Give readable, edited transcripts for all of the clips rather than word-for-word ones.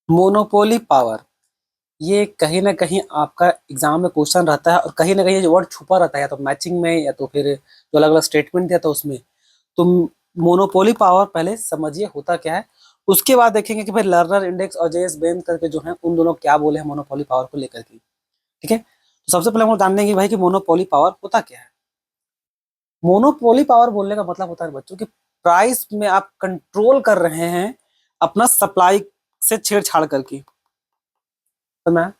Monopoly power, ये कहीं ना कहीं आपका एग्जाम में क्वेश्चन रहता है और कहीं ना कहीं ये वर्ड छुपा रहता है, या तो मैचिंग में या तो फिर जो अलग अलग स्टेटमेंट दिया था उसमें। तो मोनोपोली पावर पहले समझिए होता क्या है, उसके बाद देखेंगे कि भाई लर्नर इंडेक्स और जेएस बेन करके जो है उन दोनों क्या बोले हैं मोनोपोली पावर को लेकर के। ठीक है, तो सबसे पहले हम लोग जान लेंगे भाई कि मोनोपोली पावर होता क्या है। मोनोपोली पावर बोलने का मतलब होता है बच्चों कि प्राइस में आप कंट्रोल कर रहे हैं अपना सप्लाई से छेड़छाड़ करके। तो मैं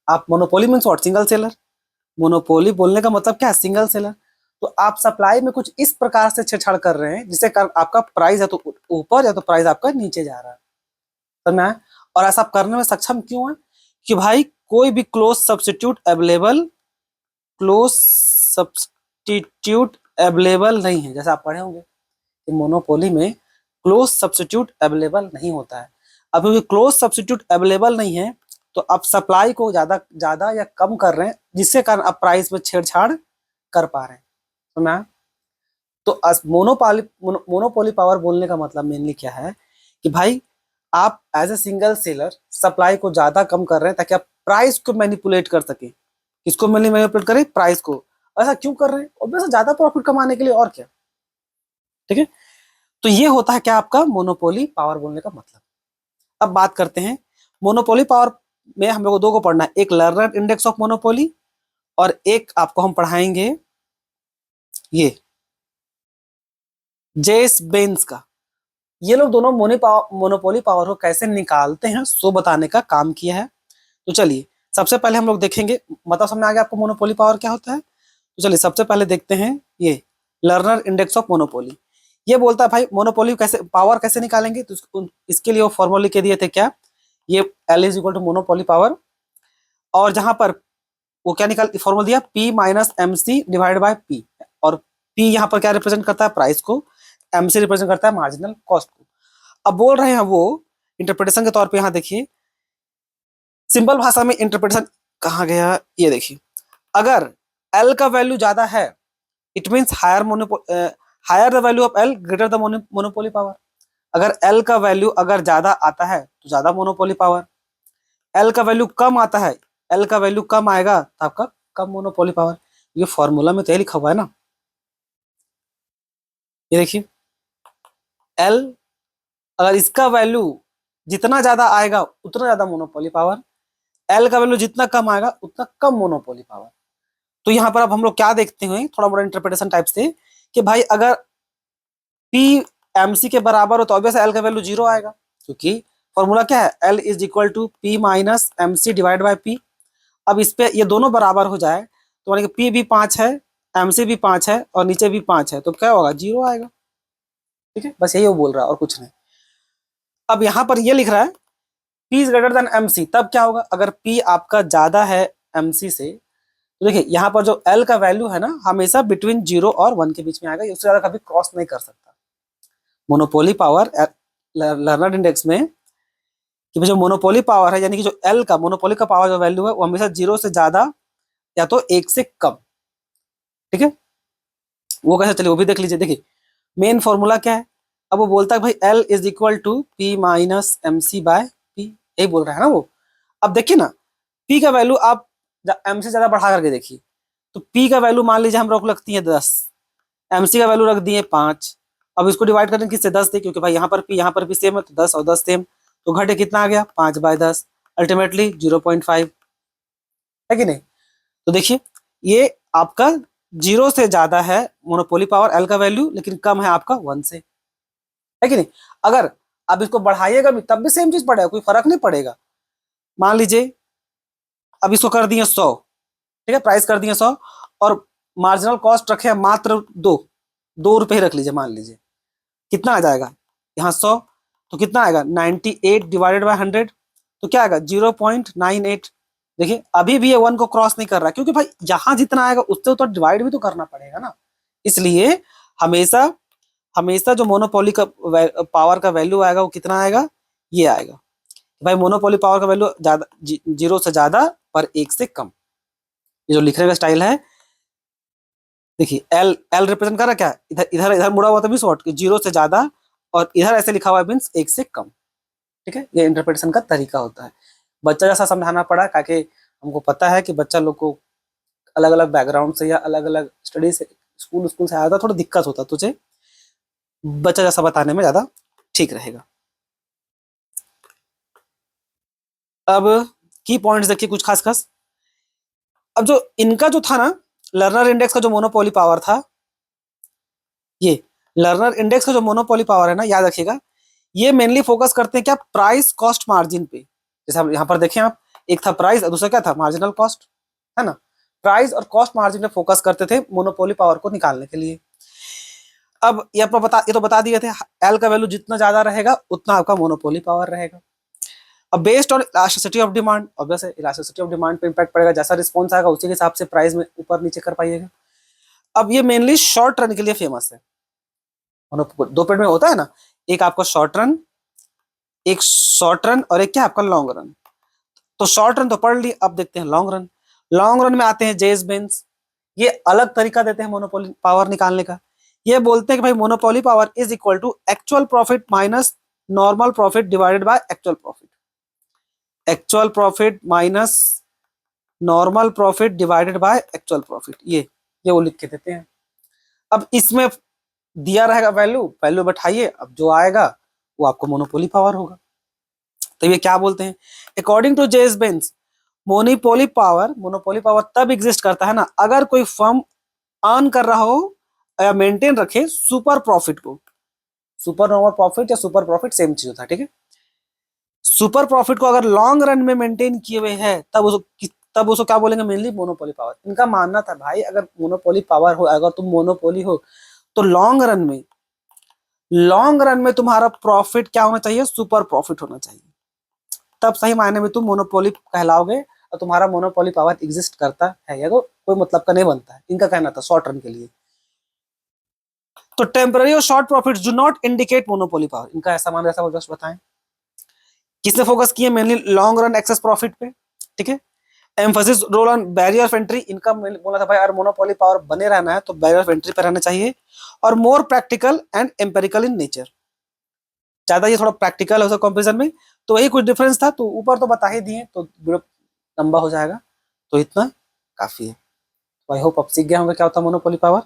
आप monopoly means what, single seller. Monopoly बोलने का मतलब क्या है, सिंगल सेलर। तो आप सप्लाई में कुछ इस प्रकार से छेड़छाड़ कर रहे हैं जिससे कारण आपका प्राइस या तो ऊपर या तो प्राइस आपका नीचे जा रहा है। तो मैं और ऐसा आप करने में सक्षम क्यों है कि भाई कोई भी close substitute available, close substitute available नहीं है। जैसे आप पढ़े होंगे कि मोनोपोली में क्लोज सब्स्टिट्यूट अवेलेबल नहीं होता है। अब क्योंकि क्लोज सब्स्टिट्यूट अवेलेबल नहीं है तो आप सप्लाई को ज्यादा ज्यादा या कम कर रहे हैं जिसके कारण आप प्राइस में छेड़छाड़ कर पा रहे हैं। तो मैं तो मोनोपोली पावर बोलने का मतलब मेनली क्या है कि भाई आप as a single seller supply को ज्यादा कम कर रहे हैं ताकि आप प्राइस को मैनिपुलेट कर सके। किसको मैनिपुलेट करें, प्राइस को। ऐसा क्यों कर रहे हैं, ऑब्वियसली ज्यादा प्रॉफिट कमाने के लिए, और क्या। ठीक है, तो ये होता है क्या आपका मोनोपोली पावर बोलने का मतलब। अब बात करते हैं मोनोपोली पावर में हम लोग को दो को पढ़ना है, एक लर्नर इंडेक्स ऑफ मोनोपोली और एक आपको हम पढ़ाएंगे ये जेस बेंस का। ये लोग दोनों मोनोपोली पावर को कैसे निकालते हैं सो बताने का काम किया है। तो चलिए सबसे पहले हम लोग देखेंगे, मतलब समझ में आ गया आपको मोनोपोली पावर क्या होता है। तो चलिए सबसे पहले देखते हैं ये लर्नर इंडेक्स ऑफ मोनोपोली। ये बोलता है भाई मोनोपोली कैसे पावर कैसे निकालेंगे, तो इसके लिए वो फॉर्मूला लिख के दिए थे क्या, ये L is equal to monopoly power. और जहां पर वो क्या निकाल फॉर्मूला दिया, P minus M C divide by P. और पी यहाँ पर क्या रिप्रेजेंट करता है, प्राइस को। एम सी रिप्रेजेंट करता है मार्जिनल कॉस्ट को। अब बोल रहे हैं वो इंटरप्रिटेशन के तौर पे, यहाँ देखिए सिंपल भाषा में इंटरप्रिटेशन कहाँ गया, ये देखिए अगर एल का वैल्यू ज्यादा है it means higher the value of L greater the monopoly power. अगर एल का वैल्यू अगर ज्यादा आता है तो ज्यादा मोनोपोली पावर, एल का वैल्यू कम आता है, एल का वैल्यू कम आएगा तो आपका कम मोनोपोली पावर। ये फॉर्मूला में तो लिखा हुआ है ना, ये देखिए एल अगर इसका वैल्यू जितना ज्यादा आएगा उतना ज्यादा मोनोपोली पावर, एल का वैल्यू जितना कम आएगा उतना कम मोनोपोली पावर। तो यहाँ पर अब हम लोग क्या देखते हैं थोड़ा मोड़ा इंटरप्रिटेशन टाइप से कि भाई अगर पी एम सी के बराबर हो तो ऑब्वियस एल का वैल्यू जीरो आएगा, क्योंकि फॉर्मूला क्या है, L is equal to P minus M C divide by P. अब इस पे ये दोनों बराबर हो जाए तो माने कि पी भी 5 है, एम सी भी 5 है और नीचे भी 5 है, तो क्या होगा, जीरो आएगा। ठीक है, बस यही वो बोल रहा है और कुछ नहीं। अब यहाँ पर ये लिख रहा है P is greater than M C, तब क्या होगा, अगर पी आपका ज्यादा है एम सी से, तो देखिए यहाँ पर जो एल का वैल्यू है ना हमेशा बिटवीन 0 और 1 के बीच में आएगा, उससे ज्यादा कभी क्रॉस नहीं कर सकता। मोनोपोली पावर लर्नर इंडेक्स में कि जो मोनोपोली पावर है यानी कि जो एल का मोनोपोली का पावर जो वैल्यू है वो हमेशा 0 से ज्यादा या तो 1 से कम। ठीक है, वो कैसे, चलिए वो भी देख लीजिए। देखिए मेन फॉर्मूला क्या है, अब वो बोलता है भाई L is equal to P minus M C by P, यही बोल रहा है ना वो। अब देखिए ना पी का वैल्यू आप एम से ज्यादा बढ़ा करके देखिए, तो पी का वैल्यू मान लीजिए हम लोग लगती है 10, एम सी का वैल्यू रख दिए 5। अब इसको डिवाइड करें किससे, 10 से, क्योंकि भाई यहाँ पर भी सेम है तो 10 और 10 सेम, तो घटे कितना आ गया 5/10, अल्टीमेटली 0.5, है कि नहीं। तो देखिए ये आपका 0 से ज्यादा है मोनोपोली पावर एल का वैल्यू, लेकिन कम है आपका 1 से, है कि नहीं। अगर आप इसको बढ़ाइएगा भी तब भी सेम चीज पड़ेगा, कोई फर्क नहीं पड़ेगा। मान लीजिए अब इसको कर दिए 100, ठीक है, प्राइस कर दिए 100 और मार्जिनल कॉस्ट रखे मात्र 2 रुपए ही रख लीजिए, मान लीजिए कितना आ जाएगा यहाँ 100, तो कितना आएगा 98 डिवाइडेड बाय 100, तो क्या आएगा 0.98। देखिए अभी भी ये 1 को क्रॉस नहीं कर रहा, क्योंकि भाई यहाँ जितना आएगा उससे तो डिवाइड भी तो करना पड़ेगा ना। इसलिए हमेशा हमेशा जो मोनोपोली का पावर का वैल्यू आएगा वो कितना आएगा, ये आएगा भाई मोनोपोली पावर का वैल्यू ज्यादा 0 से ज्यादा पर 1 से कम। ये जो लिखने का स्टाइल है देखिए एल एल रिप्रेजेंट कर रहा क्या, इधर इधर इधर मुड़ा हुआ था भी शॉर्ट कि 0 से ज्यादा, और इधर ऐसे लिखा हुआ है मीन्स 1 से कम। ठीक है, ये इंटरप्रिटेशन का तरीका होता है। बच्चा जैसा समझाना पड़ा, ताकि हमको पता है कि बच्चा लोग को अलग अलग बैकग्राउंड से या अलग अलग स्टडी से स्कूल स्कूल से आया था, थोड़ा दिक्कत होता, तुझे बच्चा जैसा बताने में ज्यादा ठीक रहेगा। अब की पॉइंट्स देखिए कुछ खास खास। अब जो इनका जो था ना, लर्नर इंडेक्स का जो मोनोपोली पावर था, ये लर्नर इंडेक्स का जो मोनोपोली पावर है ना, याद रखिएगा, ये मेनली फोकस करते हैं क्या, प्राइस कॉस्ट मार्जिन पे। जैसे हम यहाँ पर देखें आप, एक था प्राइस और दूसरा क्या था, मार्जिनल कॉस्ट, है ना। प्राइस और कॉस्ट मार्जिन पे फोकस करते थे मोनोपोली पावर को निकालने के लिए। अब ये आपको ये तो बता दिए थे, एल का वैल्यू जितना ज्यादा रहेगा उतना आपका मोनोपोली पावर रहेगा। अब based on elasticity of demand, obvious है इलास्टिसिटी ऑफ डिमांड पे इंपैक्ट पड़ेगा, जैसा रिस्पॉन्स आएगा उसी के हिसाब से प्राइस में ऊपर नीचे कर पाइएगा। अब ये मेनली शॉर्ट रन के लिए फेमस है। दो पीरियड में होता है ना, एक आपका शॉर्ट रन, एक शॉर्ट रन और एक क्या आपका लॉन्ग रन। तो शॉर्ट रन तो पढ़ ली, अब देखते हैं लॉन्ग रन। लॉन्ग रन में आते हैं जेस बेंस, ये अलग तरीका देते हैं मोनोपोली पावर निकालने का। ये बोलते हैं कि भाई monopoly power is equal to actual profit minus normal profit divided by actual profit. Actual profit minus normal profit divided by actual profit, ये वो लिख के देते हैं। अब इसमें दिया रहेगा वैल्यू, वैल्यू बैठाइए, अब जो आएगा वो आपको मोनोपोली पावर होगा। तो ये क्या बोलते हैं, अकॉर्डिंग टू जेस बेंस, मोनोपोली पावर तब एग्जिस्ट करता है ना, अगर कोई फर्म अर्न कर रहा हो या मेंटेन रखे सुपर प्रॉफिट को। सुपर नॉर्मल प्रॉफिट या सुपर प्रॉफिट सेम चीज होता है, ठीक है। सुपर प्रॉफिट को अगर लॉन्ग रन में मेंटेन किए हुए है, तब उसको क्या बोलेंगे, मेनली मोनोपोली पावर। इनका मानना था भाई, अगर मोनोपोली पावर हो, अगर तुम मोनोपोली हो, तो लॉन्ग रन में तुम्हारा प्रॉफिट क्या होना चाहिए, सुपर प्रॉफिट होना चाहिए। तब सही मायने में तुम मोनोपोली कहलाओगे और तुम्हारा मोनोपोली पावर एग्जिस्ट करता है, या तो कोई मतलब का नहीं बनता है। इनका कहना था शॉर्ट रन के लिए। तो टेम्पररी और short profit do not indicate monopoly power, इनका ऐसा मान, ऐसा जस्ट बताएं। किसने फोकस किया, mainly long run access profit पे, ठीक है। Emphasis roll on barrier of entry, इनका बोला था भाई अगर मोनोपोली पावर बने रहना है तो बैरियर ऑफ एंट्री पे रहना चाहिए। और more practical and empirical in nature, ज्यादा ये थोड़ा प्रैक्टिकल है कंपेरिजन में। तो वही कुछ डिफरेंस था, तो ऊपर तो बता ही दिए, तो लंबा हो जाएगा, तो इतना काफी है। तो आई होप आप सीख गए होंगे क्या होता है मोनोपोली पावर।